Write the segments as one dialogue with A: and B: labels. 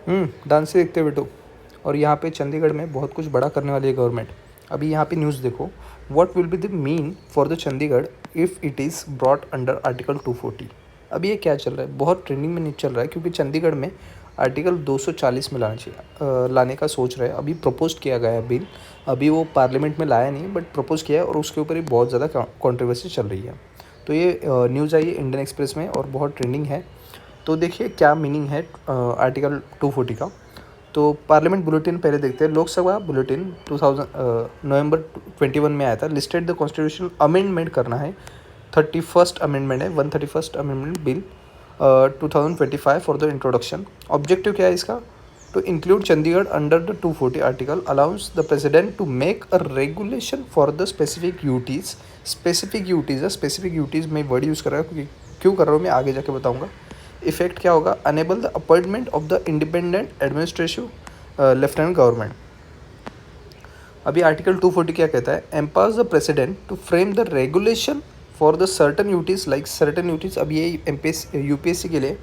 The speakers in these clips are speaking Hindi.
A: डांस ही देखते बेटो। और यहाँ पे चंडीगढ़ में बहुत कुछ बड़ा करने वाली है गवर्नमेंट। अभी यहाँ पे न्यूज़ देखो, what will be the mean for the Chandigarh if it is brought under article 240। अभी ये क्या चल रहा है, बहुत ट्रेंडिंग में नहीं चल रहा है, क्योंकि चंडीगढ़ में आर्टिकल 240 में लाना चाहिए, लाने का सोच रहे हैं। अभी प्रपोज किया गया है बिल, अभी वो पार्लियामेंट में लाया नहीं बट प्रपोज किया है, और उसके ऊपर ही बहुत ज़्यादा कंट्रोवर्सी चल रही है। तो ये न्यूज़ आई है इंडियन एक्सप्रेस में और बहुत ट्रेंडिंग है। तो देखिए क्या मीनिंग है आर्टिकल 240 का। तो पार्लियामेंट बुलेटिन पहले देखते हैं। लोकसभा बुलेटिन 2000 नवंबर 21 में आया था। लिस्टेड द कॉन्स्टिट्यूशन अमेंडमेंट करना है, 31st अमेंडमेंट है, 131st amendment bill 2025 for the introduction. Objective क्या है इसका, to include Chandigarh under the 240 article allows the president to make a regulation for the specific UTs. Specific UTs है, स्पेसिफिक यूटीज़ में वर्ड यूज़ कर रहा है, क्योंकि क्यों कर रहा हूँ मैं आगे जाके बताऊँगा। इफेक्ट क्या होगा, enable the appointment of the independent administrative lieutenant government. अभी आर्टिकल 240 क्या कहता है, empowers the president to frame the regulation for the certain UTs, like certain UTs. अब ये यूपीएससी के लिए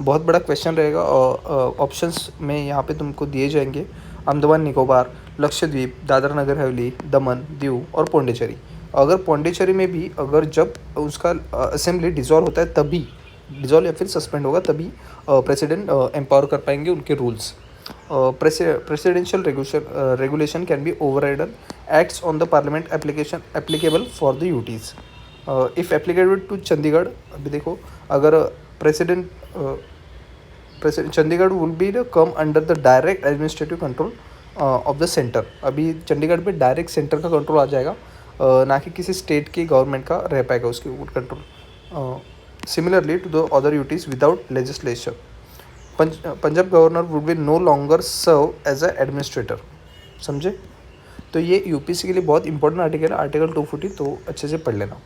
A: बहुत बड़ा क्वेश्चन रहेगा, और ऑप्शंस में यहाँ पे तुमको दिए जाएंगे, अंडमान निकोबार, लक्षद्वीप, दादरा नगर हवेली, दमन, दीव और पौंडीचेरी। अगर पौंडीचेरी में भी अगर जब उसका असेंबली डिसॉल्व होता है तभी, डिसॉल्व या फिर सस्पेंड होगा तभी प्रेसिडेंट एम्पावर कर पाएंगे उनके rules. Presidential regulation can be overridden acts on the parliament application applicable for the UTs if applicable to Chandigarh. अभी देखो, अगर president Chandigarh will be come under the direct administrative control of the centre. अभी चंडीगढ़ पे डायरेक्ट सेंटर का कंट्रोल आ जाएगा, ना कि किसी स्टेट की गवर्नमेंट का रह पाएगा उसके ऊपर control. Similarly to the other UTs without legislation, Punjab governor would be no longer serve as a administrator. समझे। तो ये यूपीसी के लिए बहुत इंपॉर्टेंट आर्टिकल है, आर्टिकल 240, तो अच्छे से पढ़ लेना।